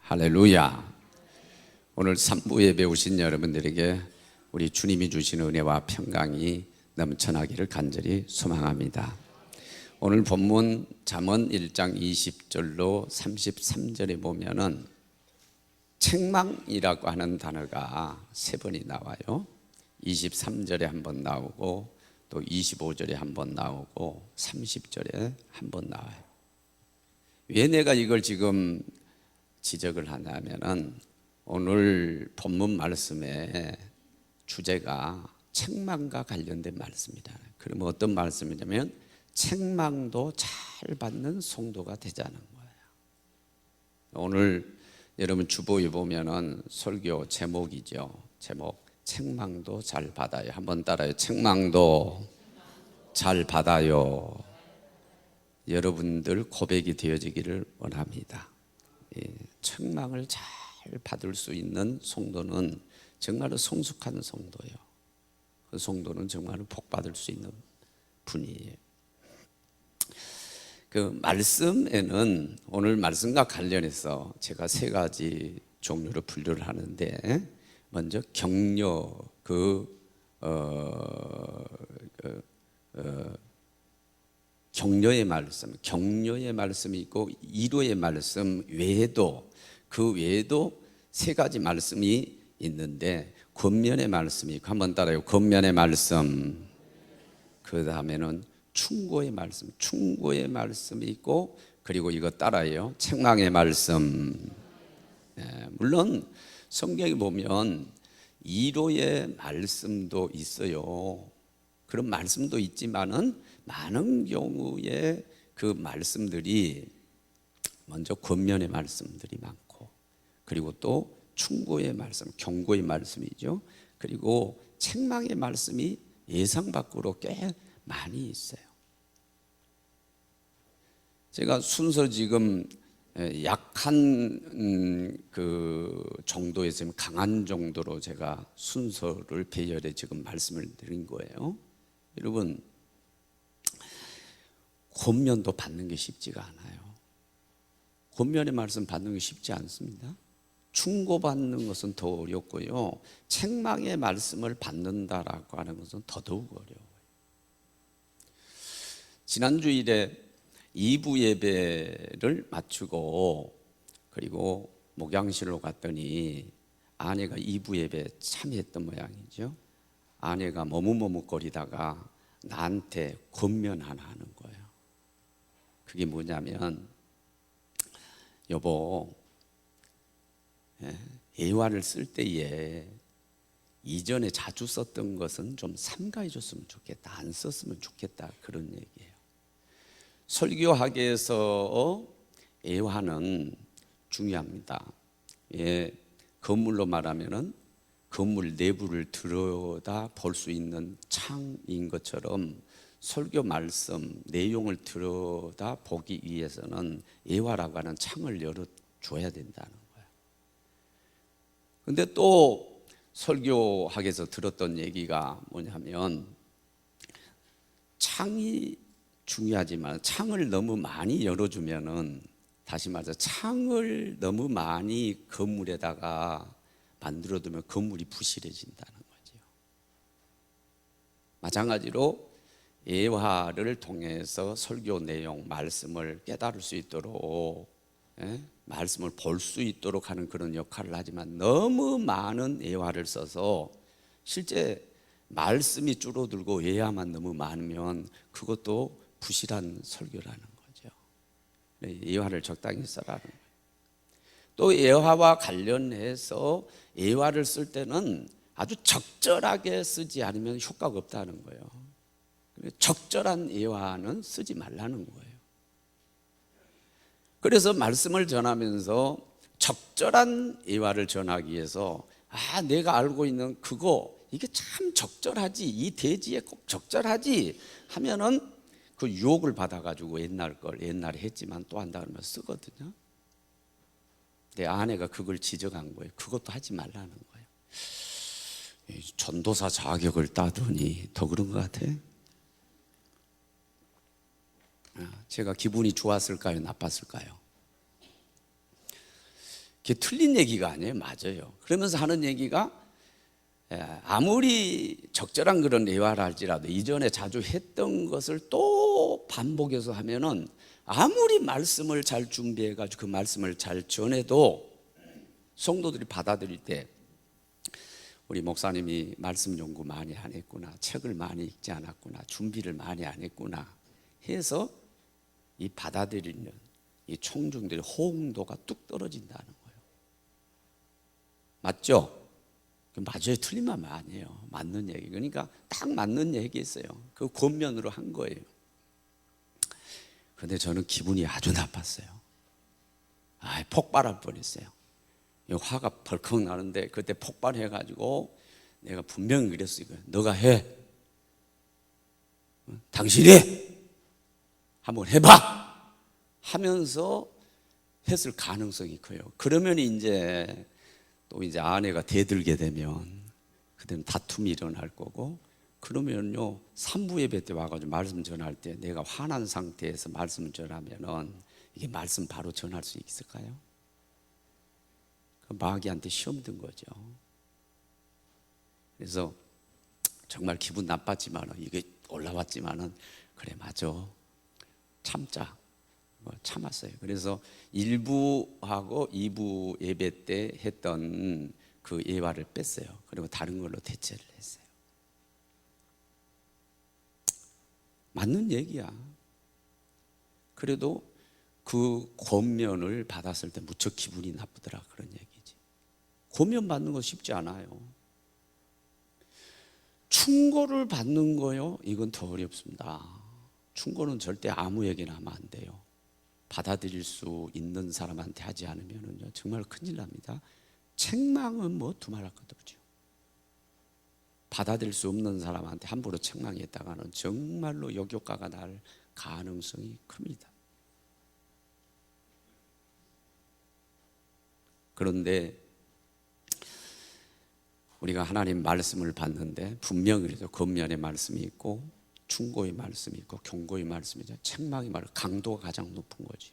할렐루야. 오늘 3부 예배 오신 여러분들에게 우리 주님이 주신 은혜와 평강이 넘쳐나기를 간절히 소망합니다. 오늘 본문 잠언 1장 20절로 33절에 보면은 책망이라고 하는 단어가 3번이 나와요. 23절에 한 번 나오고 또 25절에 한 번 나오고 30절에 한 번 나와요. 왜 내가 이걸 지금 지적을 하냐면은 오늘 본문 말씀의 주제가 책망과 관련된 말씀이다. 그러면 어떤 말씀이냐면 책망도 잘 받는 성도가 되자는 거예요. 오늘 여러분 주보에 보면은 설교 제목이죠. 제목 책망도 잘 받아요. 한번 따라요. 책망도 잘 받아요. 여러분들 고백이 되어지기를 원합니다. 책망을 잘 받을 수 있는 성도는 정말로 성숙한 성도예요. 그 성도는 정말로 복 받을 수 있는 분이에요. 그 말씀에는 오늘 말씀과 관련해서 제가 3가지 종류로 분류를 하는데, 먼저 격려, 격려의 말씀, 격려의 말씀이 있고 위로의 말씀 외에도 그 외에도 3가지 말씀이 있는데, 권면의 말씀이 있고, 한번 따라요. 권면의 말씀. 그 다음에는 충고의 말씀, 충고의 말씀이 있고, 그리고 이거 따라요. 책망의 말씀. 물론 성경에 보면 위로의 말씀도 있어요. 그런 말씀도 있지만은 많은 경우에 그 말씀들이 먼저 권면의 말씀들이 많고, 그리고 또 충고의 말씀, 경고의 말씀이죠. 그리고 책망의 말씀이 예상 밖으로 꽤 많이 있어요. 제가 순서 지금 약한 그 정도에서 강한 정도로 제가 순서를 배열해 지금 말씀을 드린 거예요. 여러분, 권면도 받는 게 쉽지가 않아요. 권면의 말씀 받는 게 쉽지 않습니다. 충고받는 것은 더 어렵고요, 책망의 말씀을 받는다라고 하는 것은 더더욱 어려워요. 지난주일에 2부 예배를 마치고 그리고 목양실로 갔더니 아내가 2부 예배에 참여했던 모양이죠. 아내가 머뭇머뭇거리다가 나한테 권면 하나 하는 거예요. 그게 뭐냐면, 여보, 예화를 쓸 때에 이전에 자주 썼던 것은 좀 삼가해 줬으면 좋겠다, 안 썼으면 좋겠다, 그런 얘기예요. 설교학에서 예화는 중요합니다. 건물로 말하면은 건물 내부를 들여다 볼 수 있는 창인 것처럼 설교 말씀 내용을 들여다 보기 위해서는 예화라고 하는 창을 열어줘야 된다는 거예요. 근데 또 설교학에서 들었던 얘기가 뭐냐면, 창이 중요하지만 창을 너무 많이 열어주면은, 다시 말해서 창을 너무 많이 건물에다가 만들어두면 건물이 부실해진다는 거죠. 마찬가지로 예화를 통해서 설교 내용, 말씀을 깨달을 수 있도록, 말씀을 볼 수 있도록 하는 그런 역할을 하지만, 너무 많은 예화를 써서 실제 말씀이 줄어들고 예화만 너무 많으면 그것도 부실한 설교라는 거죠. 예화를 적당히 써라는 거예요. 또 예화와 관련해서 예화를 쓸 때는 아주 적절하게 쓰지 않으면 효과가 없다는 거예요. 적절한 예화는 쓰지 말라는 거예요. 그래서 말씀을 전하면서 적절한 예화를 전하기 위해서, 내가 알고 있는 그거, 이게 참 적절하지, 이 대지에 꼭 적절하지 하면은 그 유혹을 받아가지고 옛날 걸 옛날에 했지만 또 한다 그러면 쓰거든요. 내 아내가 그걸 지적한 거예요. 그것도 하지 말라는 거예요. 전도사 자격을 따더니 더 그런 것 같아. 제가 기분이 좋았을까요? 나빴을까요? 그게 틀린 얘기가 아니에요. 맞아요. 그러면서 하는 얘기가 아무리 적절한 그런 예화를 할지라도 이전에 자주 했던 것을 또 반복해서 하면은 아무리 말씀을 잘 준비해가지고 그 말씀을 잘 전해도 성도들이 받아들일 때 우리 목사님이 말씀 연구 많이 안 했구나, 책을 많이 읽지 않았구나, 준비를 많이 안 했구나 해서 이 받아들이는 이 청중들의 호응도가 뚝 떨어진다는 거예요. 맞죠? 맞아요. 틀린 말 아니에요. 맞는 얘기. 그러니까 딱 맞는 얘기였어요. 그 권면으로 한 거예요. 그런데 저는 기분이 아주 나빴어요. 폭발할 뻔했어요. 화가 벌컥 나는데 그때 폭발해가지고 내가 분명히 그랬어요. 너가 해. 당신이 한번 해봐 하면서 했을 가능성이 커요. 그러면 이제 또 이제 아내가 대들게 되면 그때는 다툼이 일어날 거고, 그러면요 3부 예배 때 와가지고 말씀 전할 때 내가 화난 상태에서 말씀을 전하면은 이게 말씀 바로 전할 수 있을까요? 마귀한테 시험 든 거죠. 그래서 정말 기분 나빴지만은 이게 올라왔지만은 그래 맞아 참자 참았어요. 그래서 1부하고 2부 예배 때 했던 그 예화를 뺐어요. 그리고 다른 걸로 대체를 했어요. 맞는 얘기야. 그래도 그 권면을 받았을 때 무척 기분이 나쁘더라 그런 얘기지. 권면 받는 거 쉽지 않아요. 충고를 받는 거요? 이건 더 어렵습니다. 충고는 절대 아무에게나 하면 안 돼요. 받아들일 수 있는 사람한테 하지 않으면 정말 큰일 납니다. 책망은 뭐 두말할 것도 없죠. 받아들일 수 없는 사람한테 함부로 책망했다가는 정말로 역효과가 날 가능성이 큽니다. 그런데 우리가 하나님 말씀을 받는데 분명히 그래서 권면의 말씀이 있고 충고의 말씀이 있고 경고의 말씀이 있고 책망의 말, 강도가 가장 높은 거지.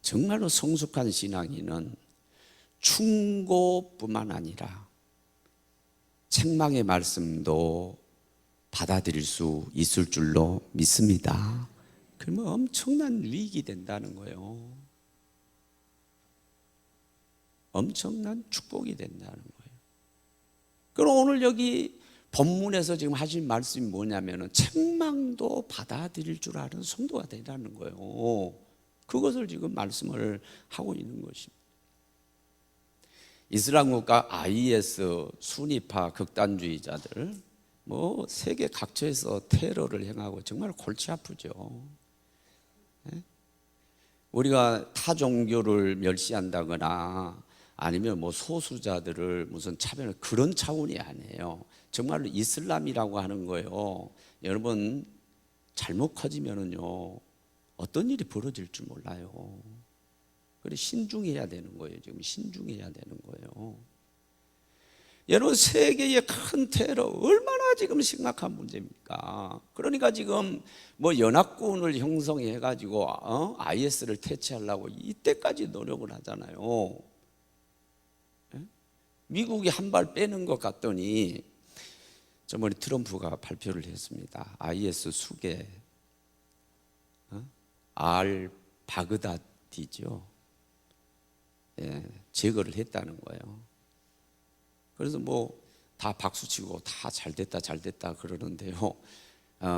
정말로 성숙한 신앙인은 충고뿐만 아니라 책망의 말씀도 받아들일 수 있을 줄로 믿습니다. 그러면 엄청난 유익이 된다는 거예요. 엄청난 축복이 된다는 거예요. 그럼 오늘 여기 본문에서 지금 하신 말씀이 뭐냐면은 책망도 받아들일 줄 아는 성도가 되라는 거예요. 그것을 지금 말씀을 하고 있는 것입니다. 이슬람 국가 IS 순위파 극단주의자들 뭐 세계 각처에서 테러를 행하고 정말 골치 아프죠. 우리가 타 종교를 멸시한다거나 아니면 뭐 소수자들을 무슨 차별 그런 차원이 아니에요. 정말로 이슬람이라고 하는 거예요. 여러분 잘못 커지면은요 어떤 일이 벌어질 줄 몰라요. 그래 신중해야 되는 거예요. 지금 신중해야 되는 거예요. 여러분 세계의 큰 테러 얼마나 지금 심각한 문제입니까? 그러니까 지금 뭐 연합군을 형성해 가지고 IS를 퇴치하려고 이때까지 노력을 하잖아요. 미국이 한 발 빼는 것 같더니 저번에 트럼프가 발표를 했습니다. IS 수계 알 바그다디죠. 제거를 했다는 거예요. 그래서 뭐 다 박수치고 다 잘됐다 잘됐다 그러는데요.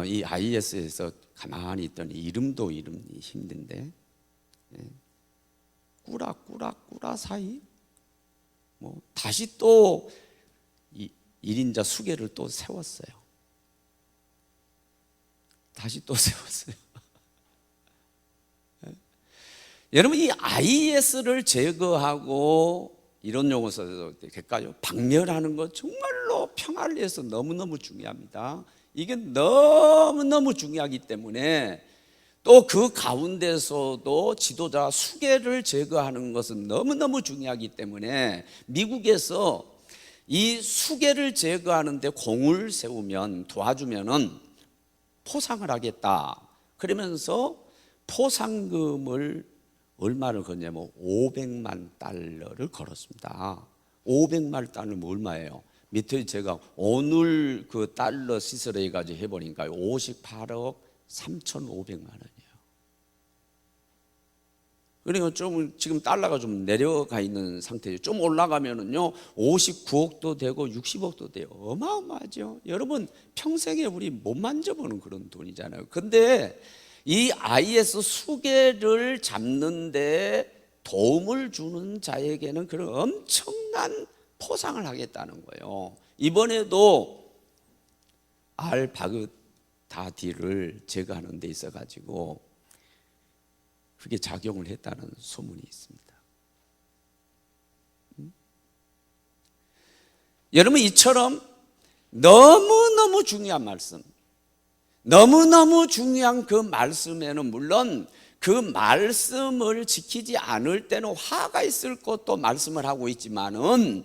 이 IS에서 가만히 있더니 이름도 이름이 힘든데 꾸라 사이 뭐 다시 또 1인자 수계를 또 세웠어요. 다시 또 세웠어요. 여러분 이 IS를 제거하고 이런 용어 써도 될까요? 박멸하는 것 정말로 평화를 위해서 너무너무 중요합니다. 이게 너무너무 중요하기 때문에 또 그 가운데서도 지도자 수계를 제거하는 것은 너무너무 중요하기 때문에 미국에서 이 수계를 제거하는 데 공을 세우면 도와주면은 포상을 하겠다. 그러면서 포상금을 얼마를 걸냐면 500만 달러를 걸었습니다. 500만 달러면 얼마예요? 밑에 제가 오늘 그 달러 시세로 해가지고 해보니까 58억 3,500만 원이에요. 그러니까 좀 지금 달러가 좀 내려가 있는 상태죠. 좀 올라가면은요 59억도 되고 60억도 돼요. 어마어마하죠. 여러분 평생에 우리 못 만져보는 그런 돈이잖아요. 근데 이 IS 수계를 잡는데 도움을 주는 자에게는 그런 엄청난 포상을 하겠다는 거예요. 이번에도 알바그다디를 제거하는 데 있어 가지고 그게 작용을 했다는 소문이 있습니다. 여러분 이처럼 너무너무 중요한 말씀, 너무너무 중요한 그 말씀에는 물론 그 말씀을 지키지 않을 때는 화가 있을 것도 말씀을 하고 있지만은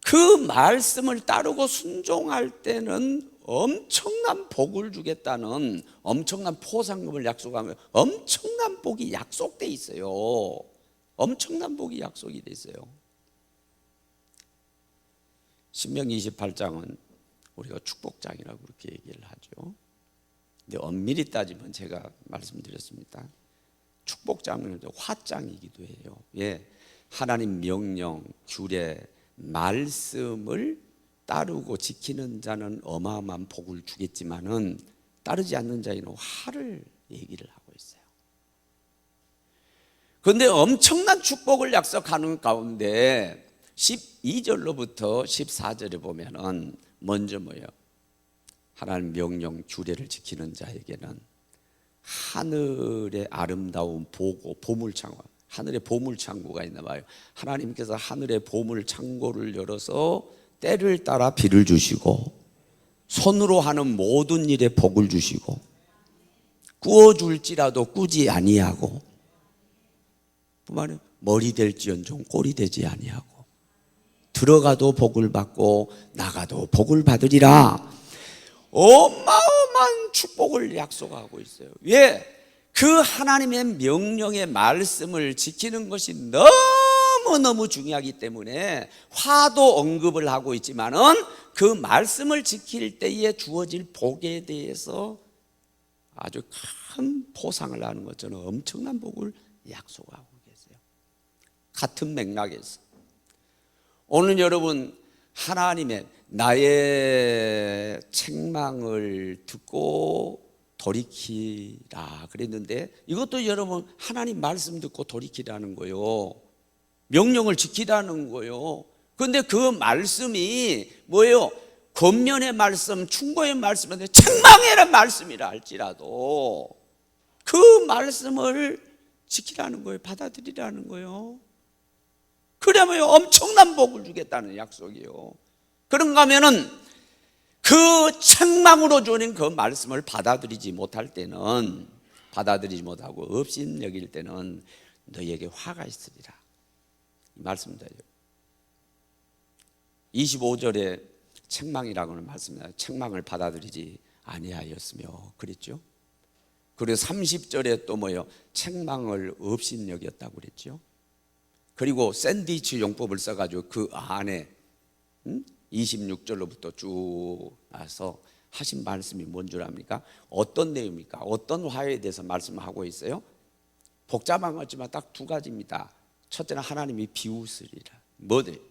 그 말씀을 따르고 순종할 때는 엄청난 복을 주겠다는 엄청난 포상금을 약속하면 엄청난 복이 약속돼 있어요. 엄청난 복이 약속이 돼 있어요. 신명기 28장은 우리가 축복장이라고 그렇게 얘기를 하죠. 근데 엄밀히 따지면 제가 말씀드렸습니다. 축복장은 화장이기도 해요. 예, 하나님 명령, 규례, 말씀을 따르고 지키는 자는 어마어마한 복을 주겠지만은 따르지 않는 자에는 화를 얘기를 하고 있어요. 그런데 엄청난 축복을 약속하는 가운데 12절로부터 14절에 보면은 먼저 뭐예요? 하나님 명령 규례를 지키는 자에게는 하늘의 아름다운 보고 보물창고, 하늘의 보물창고가 있나 봐요. 하나님께서 하늘의 보물창고를 열어서 때를 따라 비를 주시고 손으로 하는 모든 일에 복을 주시고 구워줄지라도 꾸지 아니하고 그만은 머리 될지언정 꼴이 되지 아니하고 들어가도 복을 받고 나가도 복을 받으리라. 어마어마한 축복을 약속하고 있어요. 왜? 그 하나님의 명령의 말씀을 지키는 것이 너무너무 중요하기 때문에 화도 언급을 하고 있지만은 그 말씀을 지킬 때에 주어질 복에 대해서 아주 큰 포상을 하는 것처럼 엄청난 복을 약속하고 계세요. 같은 맥락에서 오늘 여러분 하나님의 나의 책망을 듣고 돌이키라 그랬는데 이것도 여러분 하나님 말씀 듣고 돌이키라는 거예요. 명령을 지키라는 거예요. 그런데 그 말씀이 뭐예요? 권면의 말씀, 충고의 말씀인데 책망이라는 말씀이라 할지라도 그 말씀을 지키라는 거예요. 받아들이라는 거예요. 그러면 엄청난 복을 주겠다는 약속이에요. 그런가 하면은 그 책망으로 주는 그 말씀을 받아들이지 못할 때는, 받아들이지 못하고 업신여길 때는 너희에게 화가 있으리라 이 말씀입니다. 25절에 책망이라고는 말씀입니다. 책망을 받아들이지 아니하였으며 그랬죠. 그리고 30절에 또 뭐예요? 책망을 업신여겼다고 그랬죠. 그리고 샌드위치 용법을 써가지고 그 안에 26절로부터 쭉 나서 하신 말씀이 뭔 줄 압니까? 어떤 내용입니까? 어떤 화에 대해서 말씀하고 있어요? 복잡한 거지만 딱 두 가지입니다. 첫째는 하나님이 비웃으리라. 뭐들?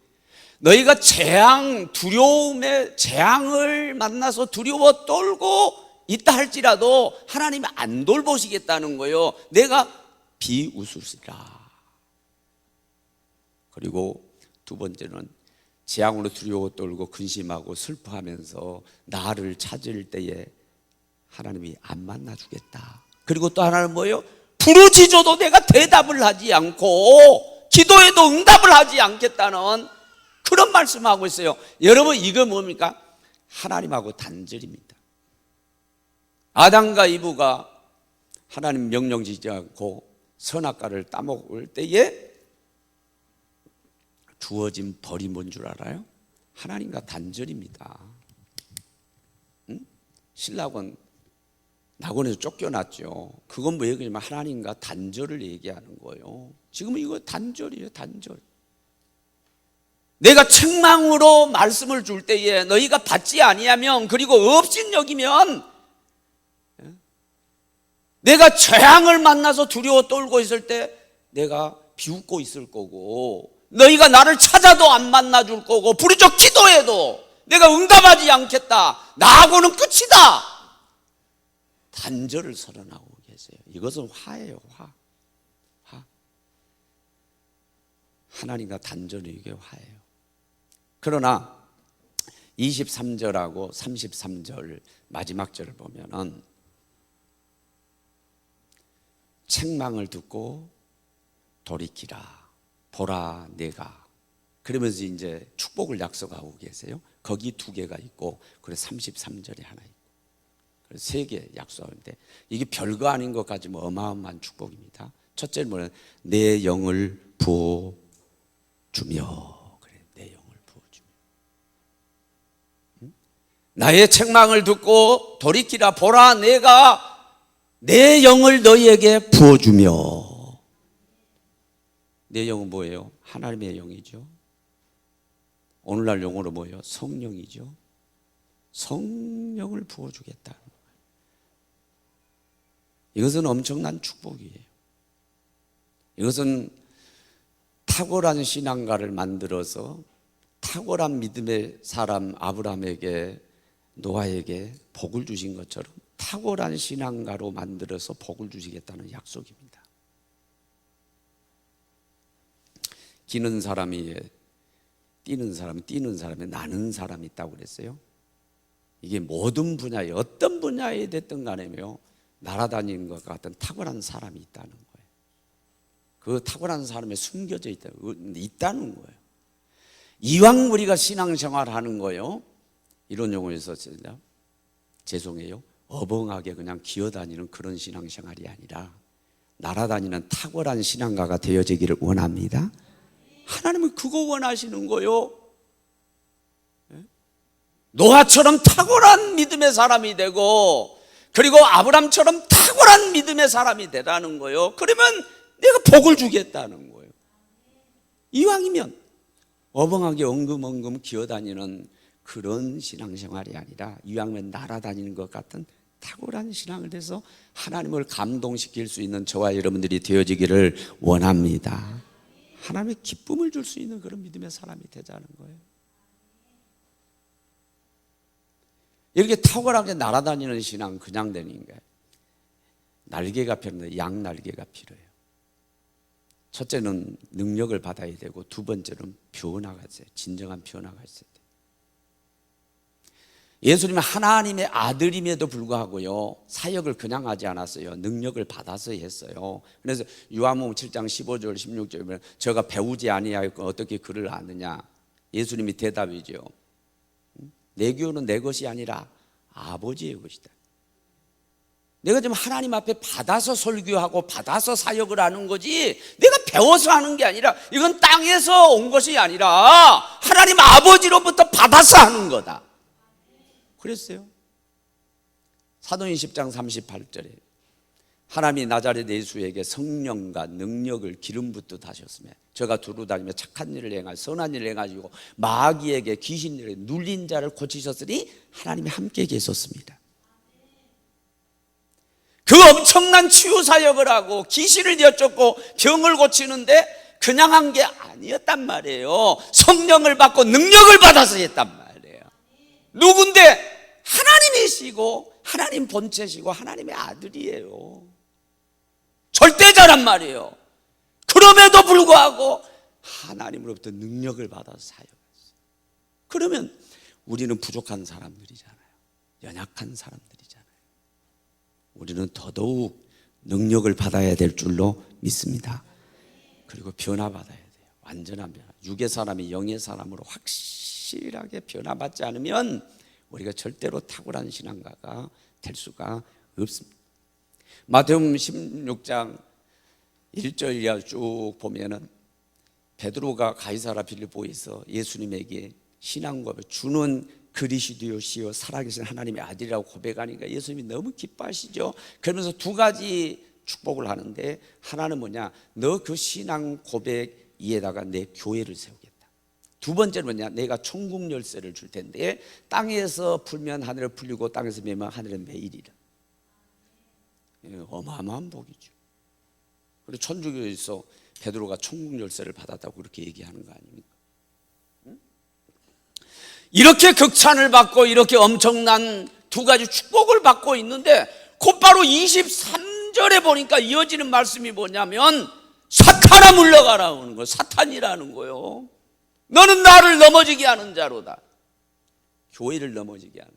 너희가 재앙, 두려움의 재앙을 만나서 두려워 떨고 있다 할지라도 하나님이 안 돌보시겠다는 거예요. 내가 비웃으시라. 그리고 두 번째는 재앙으로 두려워 떨고 근심하고 슬퍼하면서 나를 찾을 때에 하나님이 안 만나주겠다. 그리고 또 하나는 뭐예요? 부르짖어도 내가 대답을 하지 않고 기도에도 응답을 하지 않겠다는 그런 말씀하고 있어요. 여러분 이거 뭡니까? 하나님하고 단절입니다. 아담과 이브가 하나님 명령 지키지 않고 선악과를 따먹을 때에 주어진 벌이 뭔 줄 알아요? 하나님과 단절입니다. 신랑은 낙원에서 쫓겨났죠. 그건 뭐 얘기냐면 하나님과 단절을 얘기하는 거예요. 지금 이거 단절이에요, 단절. 내가 책망으로 말씀을 줄 때에 너희가 받지 아니하면, 그리고 없인 여기면, 내가 재앙을 만나서 두려워 떨고 있을 때 내가 비웃고 있을 거고, 너희가 나를 찾아도 안 만나줄 거고, 부르짖어 기도해도 내가 응답하지 않겠다, 나하고는 끝이다. 단절을 선언하고 계세요. 이것은 화예요, 화. 하나님과 단절이 이게 화예요. 그러나 23절하고 33절 마지막 절을 보면은 책망을 듣고 돌이키라, 보라 내가, 그러면서 이제 축복을 약속하고 계세요. 거기 두 개가 있고, 그래서 33절에 하나 있고, 그래서 세 개 약속하는데, 이게 별거 아닌 것 같지만 어마어마한 축복입니다. 첫째는 뭐냐면 내 영을 부어 주며, 그래, 내 영을 부어 주며. 나의 책망을 듣고 돌이키라, 보라 내가 내 영을 너희에게 부어 주며. 내 영은 뭐예요? 하나님의 영이죠. 오늘날 용어로 뭐예요? 성령이죠. 성령을 부어 주겠다는 거예요. 이것은 엄청난 축복이에요. 이것은 탁월한 신앙가를 만들어서 탁월한 믿음의 사람 아브라함에게, 노아에게 복을 주신 것처럼 탁월한 신앙가로 만들어서 복을 주시겠다는 약속입니다. 기는 사람이 뛰는 사람이 나는 사람이 있다고 그랬어요. 이게 모든 분야에, 어떤 분야에 됐든 간에요, 날아다니는 것 같은 탁월한 사람이 있다는 거예요. 그 탁월한 사람에 숨겨져 있다는 거예요. 이왕 우리가 신앙생활하는 거요, 이런 용어에서 죄송해요, 어벙하게 그냥 기어다니는 그런 신앙생활이 아니라 날아다니는 탁월한 신앙가가 되어지기를 원합니다. 하나님은 그거 원하시는 거요. 노아처럼 탁월한 믿음의 사람이 되고, 그리고 아브람처럼 탁월한 믿음의 사람이 되라는 거요. 그러면 내가 복을 주겠다는 거예요. 이왕이면 어벙하게 엉금엉금 기어다니는 그런 신앙생활이 아니라 이왕이면 날아다니는 것 같은 탁월한 신앙을 해서 하나님을 감동시킬 수 있는 저와 여러분들이 되어지기를 원합니다. 하나님의 기쁨을 줄 수 있는 그런 믿음의 사람이 되자는 거예요. 이렇게 탁월하게 날아다니는 신앙 그냥 되는 거예요. 날개가 필요한데 양날개가 필요해요. 첫째는 능력을 받아야 되고, 두 번째는 변화가 있어요. 진정한 변화가 있어야 돼요. 예수님은 하나님의 아들임에도 불구하고요, 사역을 그냥 하지 않았어요. 능력을 받아서 했어요. 그래서 요한복음 7장 15절 16절에 보면 저가 배우지 아니하였고 어떻게 그를 아느냐. 예수님이 대답이죠. 내 교훈은 내 것이 아니라 아버지의 것이다. 내가 지금 하나님 앞에 받아서 설교하고 받아서 사역을 하는 거지, 내가 배워서 하는 게 아니라, 이건 땅에서 온 것이 아니라 하나님 아버지로부터 받아서 하는 거다. 그랬어요. 사도행 10장 38절에 하나님이 나자렛 예수에게 성령과 능력을 기름 붓듯 하셨으며 저가 두루 다니며 착한 일을 행하고 선한 일을 행하시고 마귀에게 귀신들에 눌린 자를 고치셨으니 하나님이 함께 계셨습니다. 그 엄청난 치유 사역을 하고 귀신을 내쫓고 병을 고치는데 그냥 한 게 아니었단 말이에요. 성령을 받고 능력을 받아서 했단 말이에요. 누군데? 하나님이시고 하나님 본체시고 하나님의 아들이에요. 절대자란 말이에요. 그럼에도 불구하고 하나님으로부터 능력을 받아서 사역했어요. 그러면 우리는 부족한 사람들이잖아요. 연약한 사람들이잖아요. 우리는 더더욱 능력을 받아야 될 줄로 믿습니다. 그리고 변화받아야 돼요. 완전한 변화. 육의 사람이 영의 사람으로 확실하게 변화받지 않으면 우리가 절대로 탁월한 신앙가가 될 수가 없습니다. 마태복음 16장 1절 이하 쭉 보면은 베드로가 가이사라 빌립보에서 예수님에게 신앙고백을 주는 그리스도시요 살아계신 하나님의 아들이라고 고백하니까 예수님이 너무 기뻐하시죠. 그러면서 두 가지 축복을 하는데, 하나는 뭐냐, 너 그 신앙 고백 위에다가 내 교회를 세우겠다. 두 번째는 뭐냐, 내가 천국 열쇠를 줄 텐데 땅에서 풀면 하늘에 풀리고 땅에서 매면 하늘에 매이리라. 어마어마한 복이죠. 그리고 천주교에서 베드로가 천국 열쇠를 받았다고 그렇게 얘기하는 거 아닙니까? 이렇게 극찬을 받고 이렇게 엄청난 두 가지 축복을 받고 있는데, 곧바로 23절에 보니까 이어지는 말씀이 뭐냐면 사탄아 물러가라는 거예요. 사탄이라는 거예요. 너는 나를 넘어지게 하는 자로다. 교회를 넘어지게 하는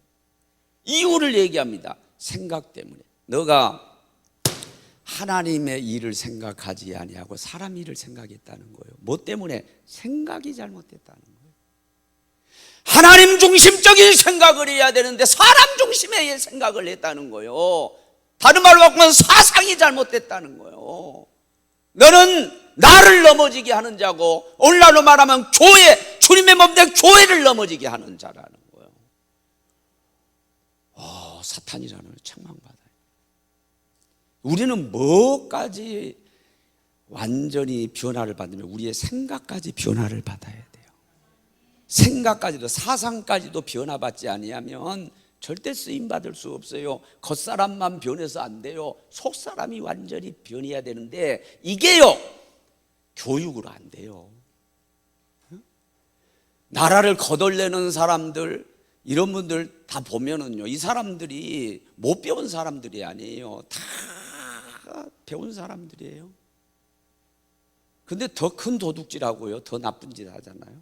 이유를 얘기합니다. 생각 때문에. 너가 하나님의 일을 생각하지 아니하고 사람 일을 생각했다는 거예요. 뭐 때문에? 생각이 잘못됐다는 거예요. 하나님 중심적인 생각을 해야 되는데 사람 중심의 생각을 했다는 거예요. 다른 말로 바꾸면 사상이 잘못됐다는 거예요. 너는 나를 넘어지게 하는 자고, 오늘날로 말하면 교회, 주님의 몸된 교회를 넘어지게 하는 자라는 거예요. 사탄이라는 걸 책망받아요. 우리는 뭐까지 완전히 변화를 받으면 우리의 생각까지 변화를 받아야 돼요. 생각까지도, 사상까지도 변화받지 아니하면 절대 쓰임받을 수 없어요. 겉사람만 변해서 안 돼요. 속사람이 완전히 변해야 되는데 이게요, 교육으로 안 돼요. 나라를 거덜내는 사람들, 이런 분들 다 보면은요, 이 사람들이 못 배운 사람들이 아니에요. 다 배운 사람들이에요. 근데 더 큰 도둑질하고요, 더 나쁜 짓 하잖아요.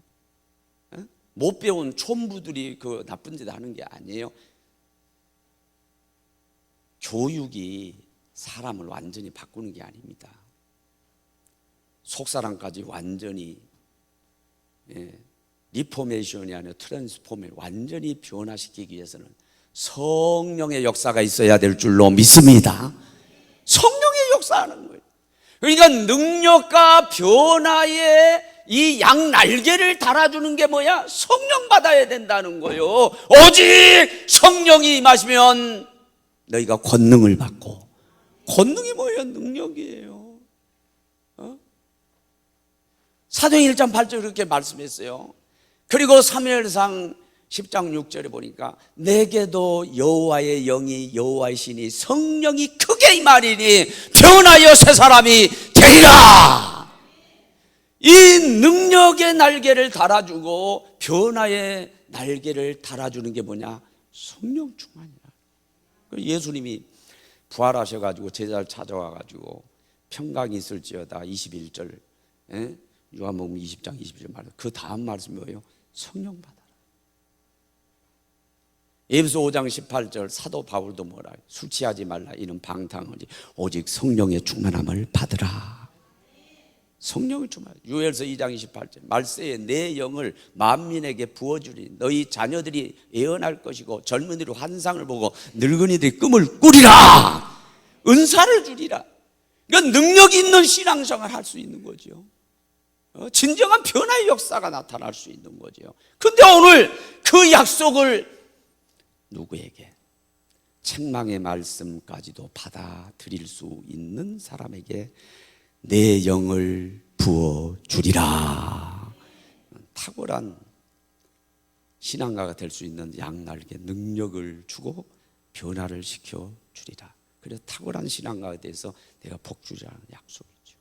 못 배운 촌부들이 그 나쁜 짓 하는 게 아니에요. 교육이 사람을 완전히 바꾸는 게 아닙니다. 속사람까지 완전히, 리포메이션이 아니라 트랜스포메이션, 완전히 변화시키기 위해서는 성령의 역사가 있어야 될 줄로 믿습니다. 성령의 역사하는 거예요. 그러니까 능력과 변화의 이 양 날개를 달아주는 게 뭐야? 성령 받아야 된다는 거예요. 오직 성령이 임하시면 너희가 권능을 받고. 권능이 뭐예요? 능력이에요. 사도행 1장 8절 이렇게 말씀했어요. 그리고 사무엘상 10장 6절에 보니까 내게도 여호와의 영이, 여호와의 신이, 성령이 크게 임하리니 변하여 새 사람이 되리라. 이 능력의 날개를 달아주고 변화의 날개를 달아주는 게 뭐냐? 성령 충만이야. 예수님이 부활하셔가지고 제자를 찾아와가지고 평강이 있을지어다 21절, 요한복음 20장 21절 말씀, 그 다음 말씀이 뭐예요? 성령 받아라. 에베소 5장 18절 사도 바울도 뭐라, 술 취하지 말라, 이는 방탕하지, 오직 성령의 충만함을 받으라. 성령을 충만. 요엘서 2장 28절 말세에 내 영을 만민에게 부어주리. 너희 자녀들이 예언할 것이고 젊은이로 환상을 보고 늙은이들이 꿈을 꾸리라. 은사를 주리라. 그러니까 능력 있는 신앙생활을 할 수 있는 거죠. 진정한 변화의 역사가 나타날 수 있는 거죠. 그런데 오늘 그 약속을 누구에게? 책망의 말씀까지도 받아들일 수 있는 사람에게 내 영을 부어주리라. 탁월한 신앙가가 될 수 있는 양날개 능력을 주고 변화를 시켜주리라. 그래서 탁월한 신앙가에 대해서 내가 복주리라는 약속이죠.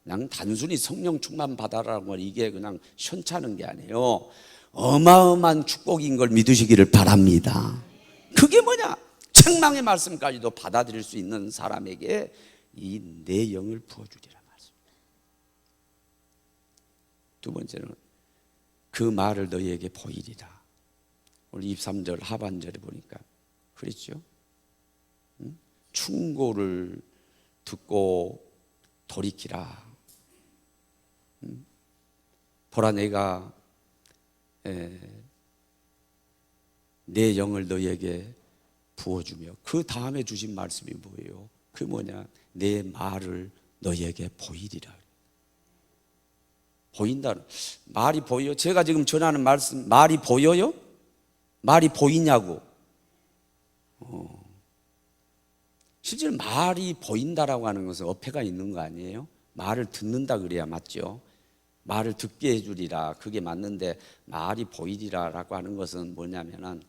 그냥 단순히 성령 충만 받아라는 건 이게 그냥 현찮은 게 아니에요. 어마어마한 축복인 걸 믿으시기를 바랍니다. 그게 뭐냐? 책망의 말씀까지도 받아들일 수 있는 사람에게 이 내 영을 부어주리라 말씀입니다. 두 번째는 그 말을 너희에게 보이리라. 오늘 23절 하반절에 보니까 그랬죠. 충고를 듣고 돌이키라. 보라, 내가 내 영을 너희에게 부어주며, 그 다음에 주신 말씀이 뭐예요? 그 뭐냐? 내 말을 너희에게 보이리라. 보인다는 말이 보여요? 제가 지금 전하는 말씀 말이 보여요? 말이 보이냐고. 실제로 말이 보인다라고 하는 것은 어폐가 있는 거 아니에요? 말을 듣는다 그래야 맞죠. 말을 듣게 해주리라, 그게 맞는데 말이 보이리라라고 하는 것은 뭐냐면은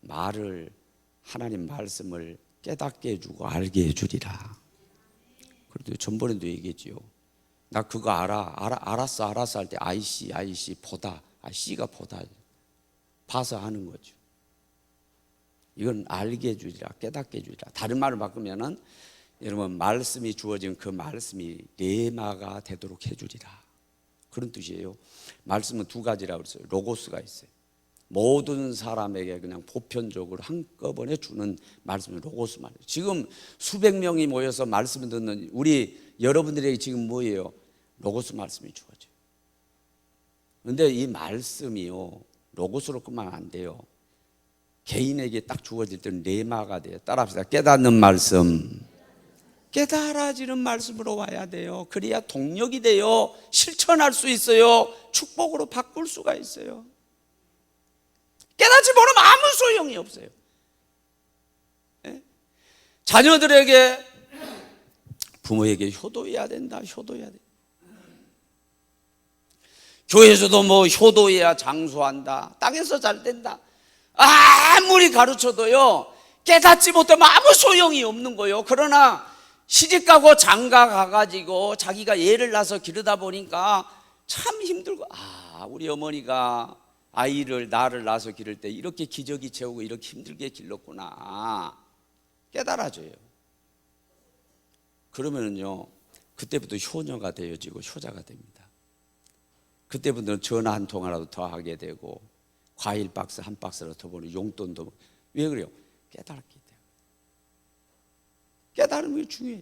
말을, 하나님 말씀을 깨닫게 해주고 알게 해주리라. 그래도 전번에도 얘기했지요. 나 그거 알았어 할 때 아이씨 보다, 씨가 보다, 봐서 하는 거죠. 이건 알게 해주리라, 깨닫게 해주리라. 다른 말을 바꾸면은 여러분, 말씀이 주어진 그 말씀이 레마가 되도록 해주리라, 그런 뜻이에요. 말씀은 두 가지라고 그랬어요. 로고스가 있어요. 모든 사람에게 그냥 보편적으로 한꺼번에 주는 말씀은 로고스 말이에요. 지금 수백 명이 모여서 말씀을 듣는 우리 여러분들에게 지금 뭐예요? 로고스 말씀이 주어져요. 그런데 이 말씀이요, 로고스로 끝만 안 돼요. 개인에게 딱 주어질 때는 레마가 돼요. 따라합시다. 깨닫는 말씀, 깨달아지는 말씀으로 와야 돼요. 그래야 동력이 돼요. 실천할 수 있어요. 축복으로 바꿀 수가 있어요. 깨닫지 못하면 아무 소용이 없어요. 네? 자녀들에게, 부모에게 효도해야 된다, 효도해야 돼. 교회에서도 뭐 효도해야 장수한다, 땅에서 잘 된다, 아무리 가르쳐도요 깨닫지 못하면 아무 소용이 없는 거예요. 그러나 시집가고 장가 가가지고 자기가 애를 낳아서 기르다 보니까 참 힘들고, 우리 어머니가 나를 낳아서 기를 때 이렇게 기저귀 채우고 이렇게 힘들게 길렀구나, 깨달아져요. 그러면은요 그때부터 효녀가 되어지고 효자가 됩니다. 그때부터는 전화 한 통화라도 더 하게 되고 과일 박스 한 박스라도 더 보는 용돈도. 왜 그래요? 깨달았기 때문에. 깨달은 게 중요해요.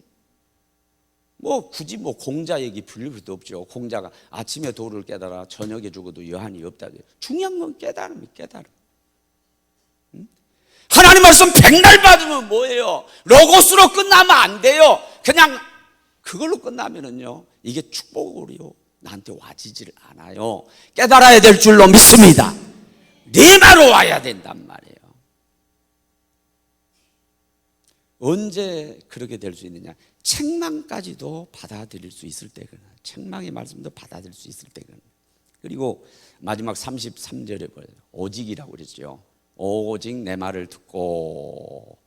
굳이 공자 얘기 빌릴 필요도 없죠. 공자가 아침에 도를 깨달아 저녁에 죽어도 여한이 없다. 중요한 건 깨달음이 깨달음. 하나님 말씀 백날 받으면 뭐예요? 로고스로 끝나면 안 돼요. 그냥 그걸로 끝나면은요 이게 축복으로요 나한테 와지질 않아요. 깨달아야 될 줄로 믿습니다. 레마로 와야 된단 말이에요. 언제 그렇게 될 수 있느냐? 책망까지도 받아들일 수 있을 때거나, 책망의 말씀도 받아들일 수 있을 때거나. 그리고 마지막 33절에 보여요. 오직이라고 그랬죠. 오직 내 말을 듣고,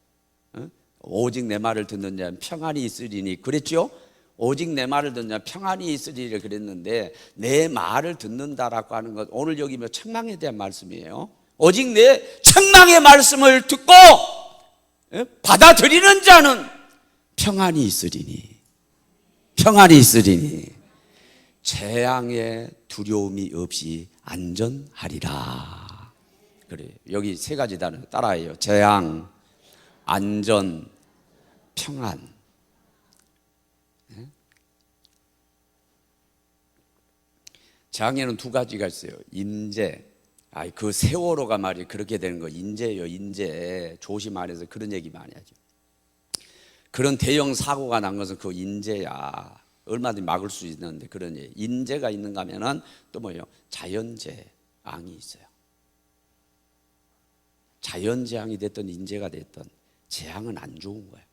오직 내 말을 듣는 자는 평안이 있으리니, 그랬죠? 오직 내 말을 듣는 자는 평안이 있으리라 그랬는데, 내 말을 듣는다라고 하는 것, 오늘 여기 책망에 대한 말씀이에요. 오직 내 책망의 말씀을 듣고 받아들이는 자는 평안이 있으리니, 평안이 있으리니 재앙의 두려움이 없이 안전하리라. 그래요. 여기 세 가지 단어 따라해요. 재앙, 안전, 평안. 재앙에는 두 가지가 있어요. 인재. 그 세월호가 말이 그렇게 되는 거 인재예요. 인재. 조심 안 해서 그런 얘기 많이 하죠. 그런 대형 사고가 난 것은 그 인재야. 얼마든지 막을 수 있는데, 그런 얘기. 인재가 있는가 하면은 또 뭐예요? 자연재앙이 있어요. 자연재앙이 됐든 인재가 됐든 재앙은 안 좋은 거예요.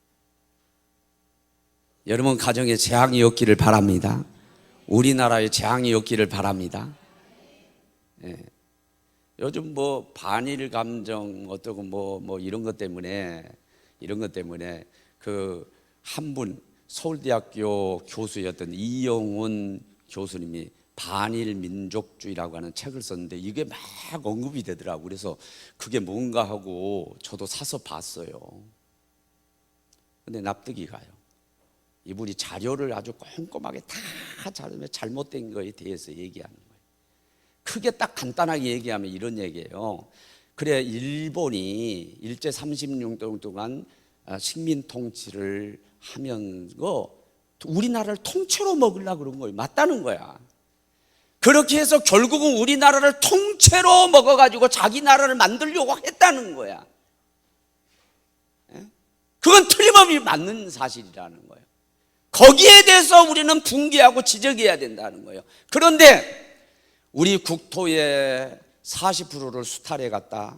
여러분 가정에 재앙이 없기를 바랍니다. 우리나라에 재앙이 없기를 바랍니다. 예. 요즘 반일 감정 어떠고 이런 것 때문에 그 한 분 서울대학교 교수였던 이영훈 교수님이 반일 민족주의라고 하는 책을 썼는데 이게 막 언급이 되더라고요. 그래서 그게 뭔가 하고 저도 사서 봤어요. 근데 납득이 가요. 이분이 자료를 아주 꼼꼼하게 다 자르면 잘못된 거에 대해서 얘기하는 거예요. 크게 딱 간단하게 얘기하면 이런 얘기예요. 그래, 일본이 일제 36년 동안 식민 통치를 하면서 우리나라를 통째로 먹으려고 그런 거예요. 맞다는 거야. 그렇게 해서 결국은 우리나라를 통째로 먹어가지고 자기 나라를 만들려고 했다는 거야. 그건 틀림없이 맞는 사실이라는 거예요. 거기에 대해서 우리는 붕괴하고 지적해야 된다는 거예요. 그런데 우리 국토의 40%를 수탈해 갔다.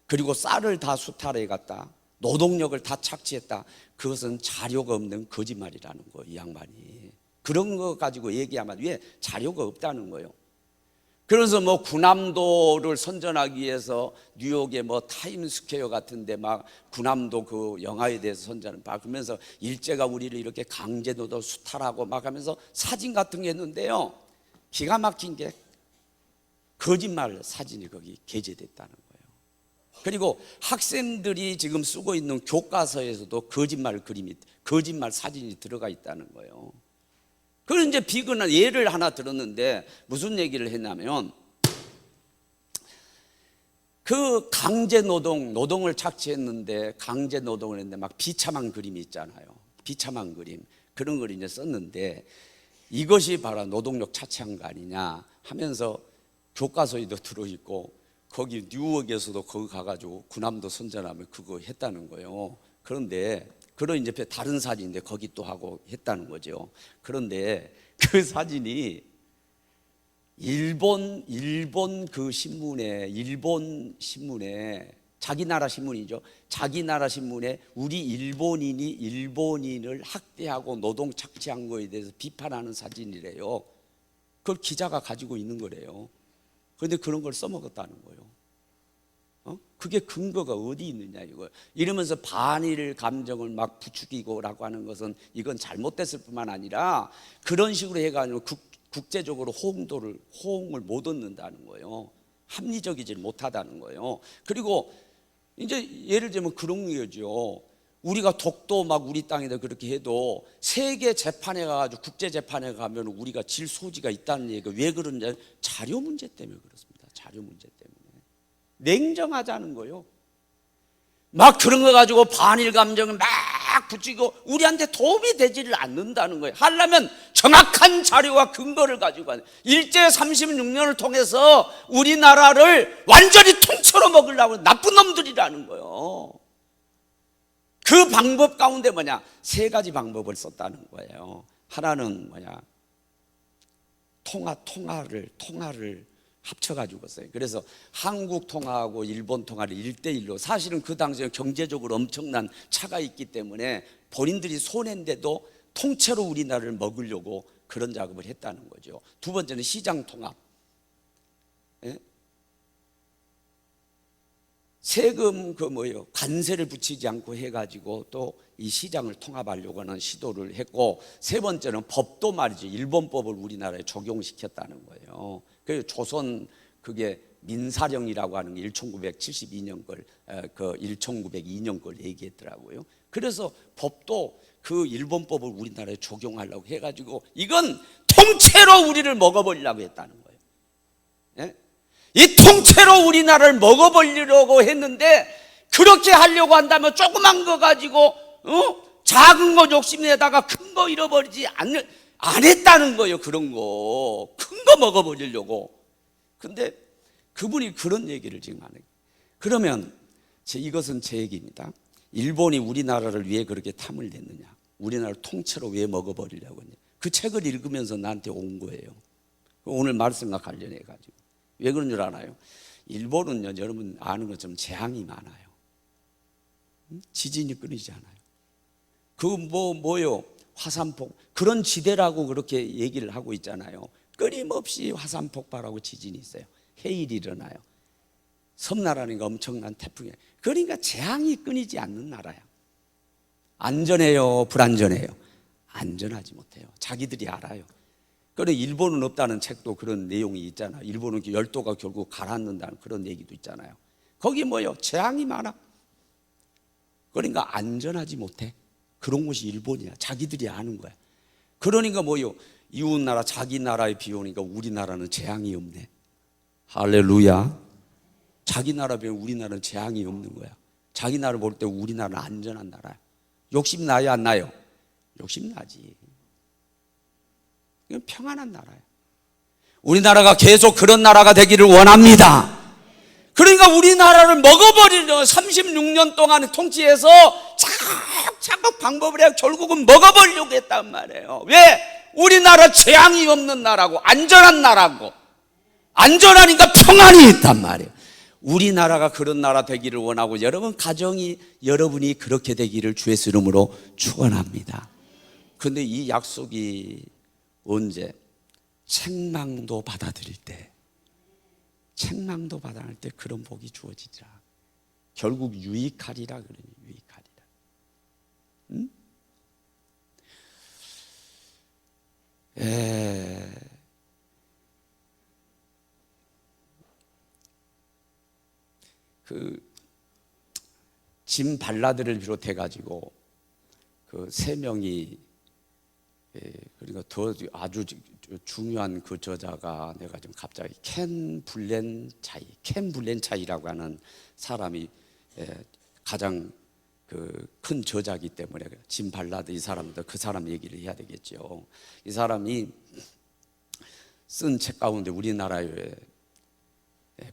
그리고 쌀을 다 수탈해 갔다, 노동력을 다 착취했다. 그것은 자료가 없는 거짓말이라는 거예요. 이 양반이 그런 거 가지고 얘기하면 왜 자료가 없다는 거예요. 그래서 뭐 군함도를 선전하기 위해서 뉴욕의 뭐 타임스퀘어 같은데 막 군함도 그 영화에 대해서 선전을 막 그러면서 일제가 우리를 이렇게 강제노동 수탈하고 막 하면서 사진 같은 게 했는데요, 기가 막힌 게 거짓말 사진이 거기 게재됐다는 거예요. 그리고 학생들이 지금 쓰고 있는 교과서에서도 거짓말 그림이, 거짓말 사진이 들어가 있다는 거예요. 그걸 이제 비근한 예를 하나 들었는데 무슨 얘기를 했냐면, 그 강제 노동을 착취했는데, 강제 노동을 했는데 막 비참한 그림이 있잖아요. 비참한 그림, 그런 걸 이제 썼는데 이것이 바로 노동력 착취한 거 아니냐 하면서 교과서에도 들어있고, 거기 뉴욕에서도 거기 가가지고 군함도 선전하면 그거 했다는 거예요. 그런데 그런 이제 다른 사진인데 거기 또 하고 했다는 거죠. 그런데 그 사진이 일본 그 신문에, 일본 신문에, 자기 나라 신문이죠. 자기 나라 신문에 우리 일본인이 일본인을 학대하고 노동 착취한 거에 대해서 비판하는 사진이래요. 그걸 기자가 가지고 있는 거래요. 그런데 그런 걸 써먹었다는 거예요. 그게 근거가 어디 있느냐 이거. 이러면서 반일 감정을 막 부추기고라고 하는 것은 이건 잘못됐을 뿐만 아니라 그런 식으로 해가지고 국제적으로 호응을 못 얻는다는 거예요. 합리적이지 못하다는 거예요. 그리고 이제 예를 들면 그런 거죠. 우리가 독도 막 우리 땅에다 그렇게 해도 세계 재판에 가가지고 국제 재판에 가면 우리가 질 소지가 있다는 얘기가 왜 그런지, 자료 문제 때문에 그렇습니다. 자료 문제 때문에. 냉정하자는 거예요. 막 그런 거 가지고 반일 감정을 막 붙이고 우리한테 도움이 되지를 않는다는 거예요. 하려면 정확한 자료와 근거를 가지고 하는, 일제 36년을 통해서 우리나라를 완전히 통째로 먹으려고 나쁜 놈들이라는 거예요. 그 방법 가운데 뭐냐, 세 가지 방법을 썼다는 거예요. 하나는 뭐냐, 통화를 합쳐가지고 써요. 그래서 한국 통화하고 일본 통화를 1대1로, 사실은 그 당시에 경제적으로 엄청난 차가 있기 때문에 본인들이 손해인데도 통째로 우리나라를 먹으려고 그런 작업을 했다는 거죠. 두 번째는 시장 통합. 세금 관세를 붙이지 않고 해가지고 또 이 시장을 통합하려고 하는 시도를 했고, 세 번째는 법도 말이죠. 일본법을 우리나라에 적용시켰다는 거예요. 그래서 조선 그게 민사령이라고 하는 게 1972년 걸, 1902년 걸 얘기했더라고요. 그래서 법도 그 일본법을 우리나라에 적용하려고 해가지고 이건 통째로 우리를 먹어버리려고 했다는 거예요. 예? 이 통째로 우리나라를 먹어버리려고 했는데, 그렇게 하려고 한다면 조그만 거 가지고 작은 거 욕심내다가 큰 거 잃어버리지 안 했다는 거예요. 그런 거 큰 거 먹어버리려고. 근데 그분이 그런 얘기를 지금 하는 거예요. 그러면 이것은 제 얘기입니다. 일본이 우리나라를 왜 그렇게 탐을 냈느냐, 우리나라를 통째로 왜 먹어버리려고 했냐, 그 책을 읽으면서 나한테 온 거예요. 오늘 말씀과 관련해 가지고. 왜 그런 줄 아나요? 일본은요, 여러분 아는 것처럼 재앙이 많아요. 지진이 끊이지 않아요. 뭐요? 화산폭, 그런 지대라고 그렇게 얘기를 하고 있잖아요. 끊임없이 화산 폭발하고 지진이 있어요. 해일이 일어나요. 섬나라니까 엄청난 태풍이. 그러니까 재앙이 끊이지 않는 나라야. 안전해요, 불안전해요? 안전하지 못해요. 자기들이 알아요. 그래, 일본은 없다는 책도 그런 내용이 있잖아요. 일본은 열도가 결국 가라앉는다는 그런 얘기도 있잖아요. 거기 뭐요? 재앙이 많아. 그러니까 안전하지 못해. 그런 곳이 일본이야. 자기들이 아는 거야. 그러니까 뭐요? 이웃나라, 자기 나라에 비오니까 우리나라는 재앙이 없네. 할렐루야. 자기 나라 비오면 우리나라는 재앙이 없는 거야. 자기 나라를 볼 때 우리나라는 안전한 나라야. 욕심 나요, 안 나요? 욕심 나지. 이건 평안한 나라야. 우리나라가 계속 그런 나라가 되기를 원합니다. 그러니까 우리나라를 먹어버리려 36년 동안 통치해서 차곡차곡 방법을 해 결국은 먹어버리려고 했단 말이에요. 왜? 우리나라 재앙이 없는 나라고, 안전한 나라고, 안전하니까 평안이 있단 말이에요. 우리나라가 그런 나라 되기를 원하고 여러분 가정이 여러분이 그렇게 되기를 주의 이름으로 축원합니다. 그런데 이 약속이 언제? 책망도 받아들일 때, 책망도 받아들일 때 그런 복이 주어지리라. 결국 유익하리라 그러니 유익하리라. 응? 짐 발라드를 비롯해 가지고 그 세 명이 그리고 더 아주 중요한 그 저자가 내가 좀 갑자기 켄 블렌차이라고 하는 사람이 가장 그 큰 저자이기 때문에 짐 발라드 이 사람도 그 사람 얘기를 해야 되겠죠. 이 사람이 쓴 책 가운데 우리나라에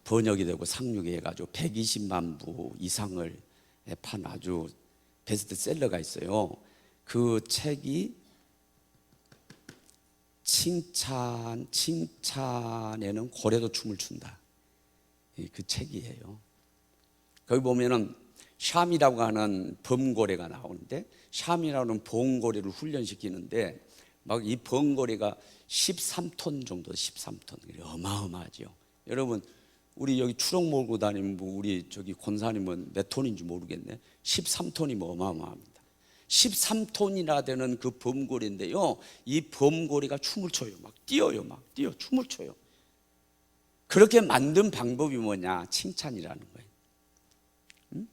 번역이 되고 상륙이 해가지고 120만 부 이상을 판 아주 베스트셀러가 있어요. 그 책이 칭찬에는 고래도 춤을 춘다. 그 책이에요. 거기 보면은 샴이라고 하는 범고래가 나오는데, 샴이라는 봉고래를 훈련시키는데 막 이 범고래가 13톤 정도, 13톤 어마어마하죠. 여러분 우리 여기 추록 몰고 다니면 우리 저기 권사님은 몇 톤인지 모르겠네. 13톤이면 어마어마합니다. 13톤이나 되는 그 범고래인데요, 이 범고래가 춤을 춰요. 막 뛰어요. 막 뛰어 춤을 춰요. 그렇게 만든 방법이 뭐냐? 칭찬이라는 거예요. 응?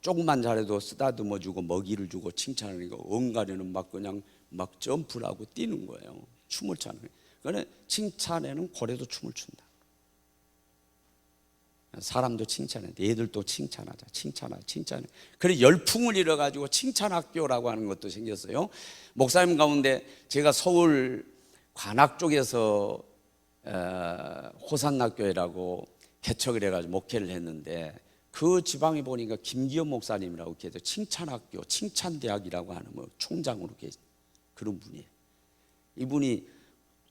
조금만 잘해도 쓰다듬어 주고 먹이를 주고 칭찬하니까 엉가리는 막 그냥 막 점프를 하고 뛰는 거예요. 춤을 추는 거예요. 그러니까 칭찬에는 고래도 춤을 춘다. 사람도 칭찬해, 애들도 칭찬하자, 칭찬해. 그래 열풍을 일어가지고 칭찬학교라고 하는 것도 생겼어요. 목사님 가운데 제가 서울 관악 쪽에서 호산학교라고 개척을 해가지고 목회를 했는데, 그 지방에 보니까 김기현 목사님이라고 계세요. 칭찬학교, 칭찬대학이라고 하는 뭐 총장으로 계신 그런 분이에요. 이분이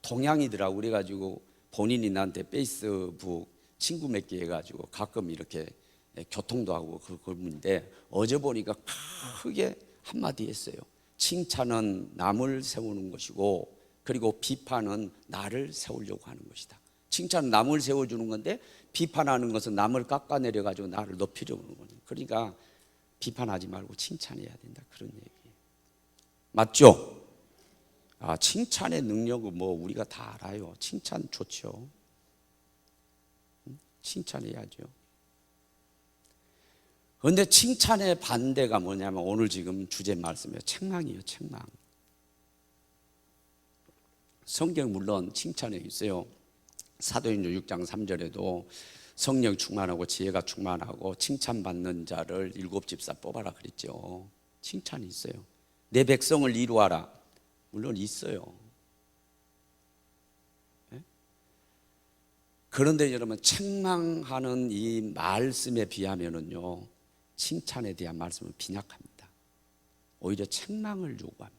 동양이더라고. 그래가지고 본인이 나한테 페이스북 친구 맺기 해가지고 가끔 이렇게 교통도 하고 그분인데, 어제 보니까 크게 한마디 했어요. 칭찬은 남을 세우는 것이고, 그리고 비판은 나를 세우려고 하는 것이다. 칭찬은 남을 세워주는 건데, 비판하는 것은 남을 깎아내려가지고 나를 높이려고 하는 거예요. 그러니까 비판하지 말고 칭찬해야 된다, 그런 얘기예요. 맞죠? 칭찬의 능력은 뭐 우리가 다 알아요. 칭찬 좋죠. 칭찬해야죠. 그런데 칭찬의 반대가 뭐냐면 오늘 지금 주제 말씀이에요. 책망이에요. 책망. 성경 물론 칭찬에 있어요. 사도행전 6장 3절에도 성령 충만하고 지혜가 충만하고 칭찬받는 자를 7집사 뽑아라 그랬죠. 칭찬이 있어요. 내 백성을 이루어라. 물론 있어요. 그런데 여러분, 책망하는 이 말씀에 비하면은요, 칭찬에 대한 말씀은 빈약합니다. 오히려 책망을 요구합니다.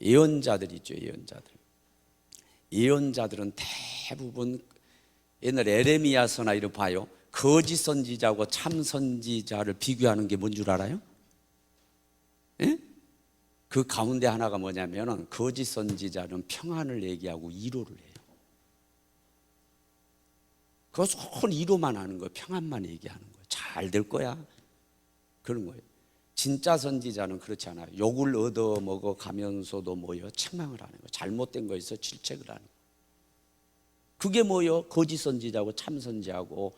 예언자들 있죠, 예언자들. 예언자들은 대부분 옛날 에레미야서나 이런 봐요. 거짓 선지자하고 참 선지자를 비교하는 게 뭔 줄 알아요? 예? 그 가운데 하나가 뭐냐면은 거짓 선지자는 평안을 얘기하고 위로를 해요. 그것은 위로만 하는 거예요. 평안만 얘기하는 거예요. 잘 될 거야. 그런 거예요. 진짜 선지자는 그렇지 않아요. 욕을 얻어 먹어 가면서도 뭐예요? 책망을 하는 거예요. 잘못된 거에서 질책을 하는 거예요. 그게 뭐예요? 거짓 선지자하고 참 선지자하고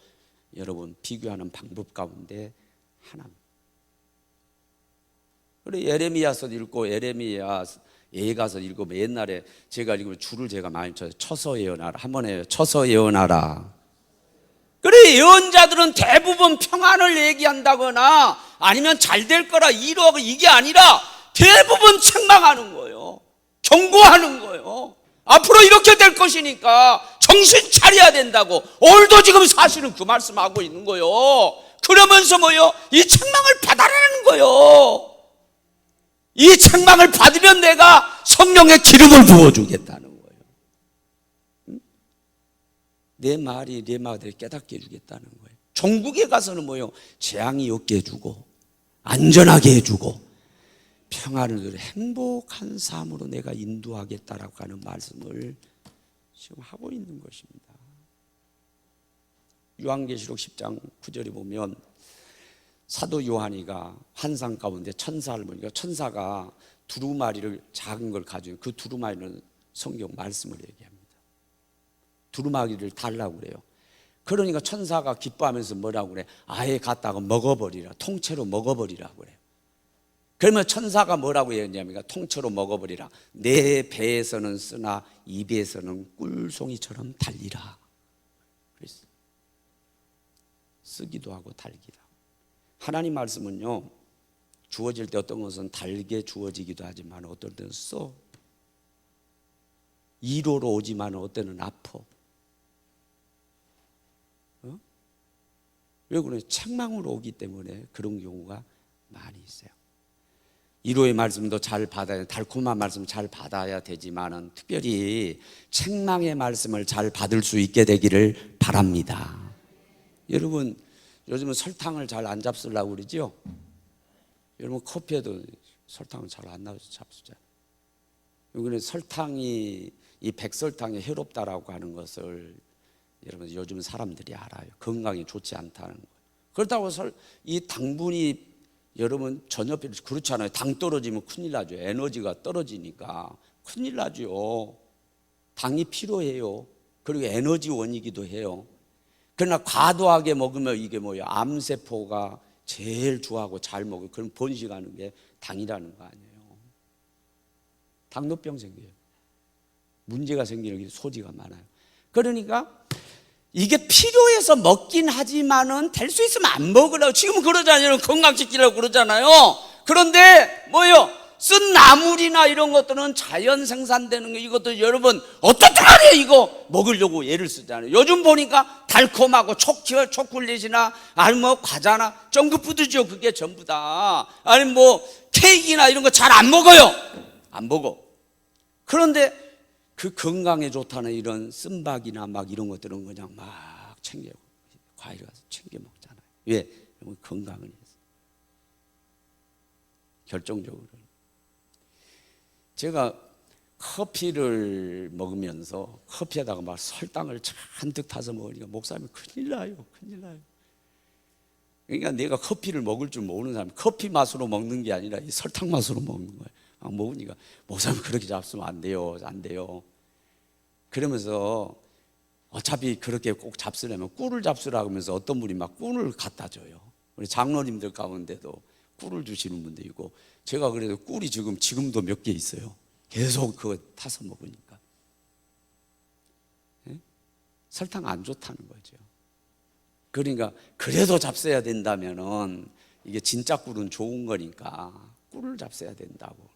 여러분 비교하는 방법 가운데 하나입니다. 그래 예레미야서 읽고 예레미야 예가서 읽으면 옛날에 제가 읽으면 줄을 제가 많이 쳐요. 쳐서 예언하라. 한번 해요. 쳐서 예언하라. 그래 예언자들은 대부분 평안을 얘기한다거나 아니면 잘 될 거라 이루어가 이게 아니라 대부분 책망하는 거예요. 경고하는 거예요. 앞으로 이렇게 될 것이니까 정신 차려야 된다고. 오늘도 지금 사실은 그 말씀하고 있는 거예요. 그러면서 뭐요? 이 책망을 받아라는 거예요. 이 책망을 받으면 내가 성령의 기름을 부어주겠다는 거예요. 내 말이 내 마음을 깨닫게 해주겠다는 거예요. 종국에 가서는 뭐요? 재앙이 없게 해주고 안전하게 해주고 평안을 누려 행복한 삶으로 내가 인도하겠다라고 하는 말씀을 지금 하고 있는 것입니다. 요한계시록 10장 9절에 보면 사도 요한이가 환상 가운데 천사를 보니까 천사가 두루마리를 작은 걸 가지고 그 두루마리는 성경 말씀을 얘기합니다. 두루마리를 달라고 그래요. 그러니까 천사가 기뻐하면서 뭐라고 그래? 아예 갖다가 먹어버리라. 통째로 먹어버리라고 그래요. 그러면 천사가 뭐라고 얘기하냐면 통째로 먹어버리라. 내 배에서는 쓰나 입에서는 꿀송이처럼 달리라. 그랬어요. 쓰기도 하고 달기도 하고. 하나님 말씀은요, 주어질 때 어떤 것은 달게 주어지기도 하지만 어떤 때는 써. 이로로 오지만 어떤 때는 아파. 왜 그래? 책망으로 오기 때문에 그런 경우가 많이 있어요. 이로의 말씀도 잘 받아야, 달콤한 말씀 잘 받아야 되지만은 특별히 책망의 말씀을 잘 받을 수 있게 되기를 바랍니다. 여러분, 요즘은 설탕을 잘 안 잡수려고 그러죠? 여러분, 커피에도 설탕을 잘 안 넣어서 잡수잖아요. 여기는 설탕이, 이 백설탕이 해롭다라고 하는 것을 여러분 요즘 사람들이 알아요. 건강에 좋지 않다는 거예요. 그렇다고 이 당분이 여러분 전혀 그렇지 않아요. 당 떨어지면 큰일 나죠. 에너지가 떨어지니까 큰일 나죠. 당이 필요해요. 그리고 에너지원이기도 해요. 그러나 과도하게 먹으면 이게 뭐예요? 암세포가 제일 좋아하고 잘 먹어요. 그럼 번식하는 게 당이라는 거 아니에요. 당뇨병 생겨요. 문제가 생기는 게 소지가 많아요. 그러니까 이게 필요해서 먹긴 하지만은 될 수 있으면 안 먹으라고. 지금은 그러잖아요. 건강시키려고 그러잖아요. 그런데 뭐요? 쓴 나물이나 이런 것들은 자연 생산되는 거, 이것도 여러분 어떻든 간에 이거 먹으려고 애를 쓰잖아요. 요즘 보니까 달콤하고 초콜릿이나 아니 뭐 과자나 정크푸드죠. 그게 전부 다. 아니 뭐 케이크나 이런 거 잘 안 먹어요. 안 먹어. 그런데 그 건강에 좋다는 이런 쓴밥이나 막 이런 것들은 그냥 막 챙겨, 과일 가서 챙겨 먹잖아요. 왜? 건강을 위해서. 결정적으로. 제가 커피를 먹으면서 커피에다가 막 설탕을 잔뜩 타서 먹으니까 목사님이 큰일 나요. 큰일 나요. 그러니까 내가 커피를 먹을 줄 모르는 사람, 커피 맛으로 먹는 게 아니라 이 설탕 맛으로 먹는 거예요. 막 먹으니까 목사님 그렇게 잡수면 안 돼요. 안 돼요. 그러면서 어차피 그렇게 꼭 잡수려면 꿀을 잡수라고 하면서 어떤 분이 막 꿀을 갖다 줘요. 우리 장로님들 가운데도 꿀을 주시는 분도 있고, 제가 그래도 꿀이 지금도 몇 개 있어요. 계속 그거 타서 먹으니까. 네? 설탕 안 좋다는 거죠. 그러니까 그래도 잡숴야 된다면은 이게 진짜 꿀은 좋은 거니까 꿀을 잡숴야 된다고.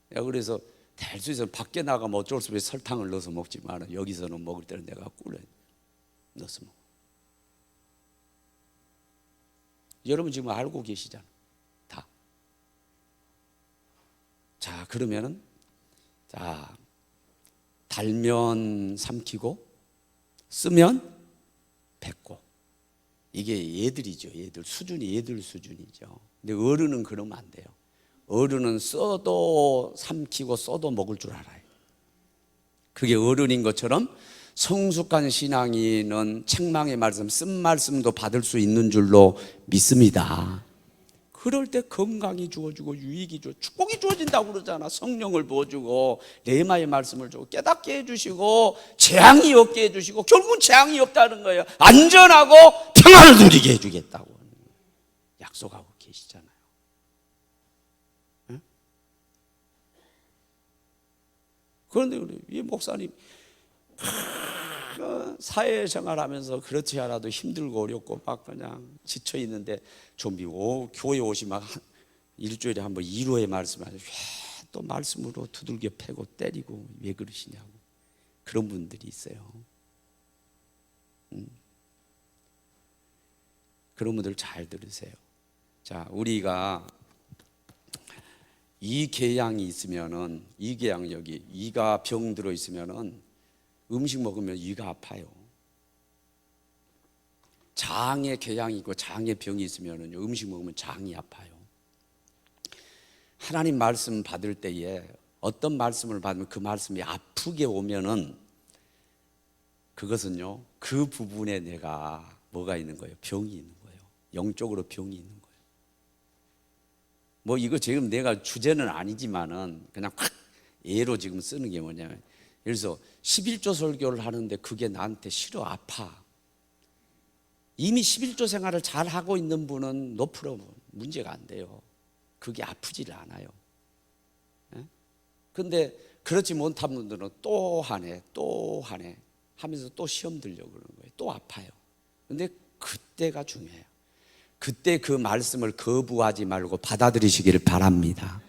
그래서 될 수 있으면 밖에 나가면 어쩔 수 없이 설탕을 넣어서 먹지만 여기서는 먹을 때는 내가 꿀을 넣어서 먹어. 여러분 지금 알고 계시잖아. 다. 자, 그러면은 자, 달면 삼키고 쓰면 뱉고. 이게 얘들이죠. 얘들 수준이 얘들 수준이죠. 근데 어른은 그러면 안 돼요. 어른은 써도 삼키고 써도 먹을 줄 알아요. 그게 어른인 것처럼 성숙한 신앙인은 책망의 말씀, 쓴 말씀도 받을 수 있는 줄로 믿습니다. 그럴 때 건강이 주어지고 유익이 주어지고 축복이 주어진다고 그러잖아. 성령을 부어주고 레마의 말씀을 주고 깨닫게 해주시고 재앙이 없게 해주시고 결국은 재앙이 없다는 거예요. 안전하고 평안을 누리게 해주겠다고 약속하고 계시잖아요. 네? 그런데 우리 이 목사님 사회생활하면서 그렇지 않아도 힘들고 어렵고 막 그냥 지쳐 있는데 좀비 교회 오시면 일주일에 한번 1호의 말씀하죠. 왜 또 말씀으로 두들겨 패고 때리고 왜 그러시냐고. 그런 분들이 있어요. 그런 분들 잘 들으세요. 자, 우리가 이계양이 있으면은, 이계양 여기 이가 병 들어 있으면은 음식 먹으면 이가 아파요. 장에 궤양이 있고 장에 병이 있으면 음식 먹으면 장이 아파요. 하나님 말씀 받을 때에 어떤 말씀을 받으면 그 말씀이 아프게 오면은 그것은요, 그 부분에 내가 뭐가 있는 거예요? 병이 있는 거예요. 영적으로 병이 있는 거예요. 뭐 이거 지금 내가 주제는 아니지만은 그냥 확 예로 지금 쓰는 게 뭐냐면, 그래서 11조 설교를 하는데 그게 나한테 싫어, 아파. 이미 11조 생활을 잘 하고 있는 분은 no problem, 문제가 안 돼요. 그게 아프지를 않아요. 근데 그렇지 못한 분들은 또 하네, 또 하네 하면서 또 시험 들려고 그러는 거예요. 또 아파요. 근데 그때가 중요해요. 그때 그 말씀을 거부하지 말고 받아들이시기를 바랍니다.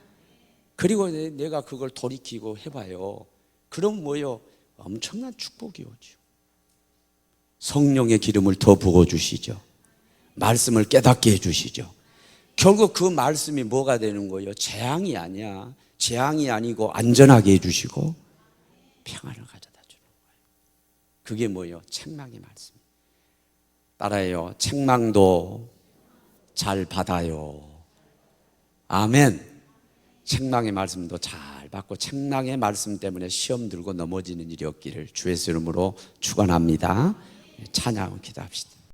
그리고 내가 그걸 돌이키고 해봐요. 그럼 뭐요? 엄청난 축복이 오죠. 성령의 기름을 더 부어주시죠. 말씀을 깨닫게 해주시죠. 결국 그 말씀이 뭐가 되는 거예요? 재앙이 아니야. 재앙이 아니고 안전하게 해주시고 평안을 가져다 주는 거예요. 그게 뭐예요? 책망의 말씀. 따라해요. 책망도 잘 받아요. 아멘. 책망의 말씀도 잘 받고 책망의 말씀 때문에 시험 들고 넘어지는 일이 없기를 주의 이름으로 축원합니다. 찬양 기도합시다.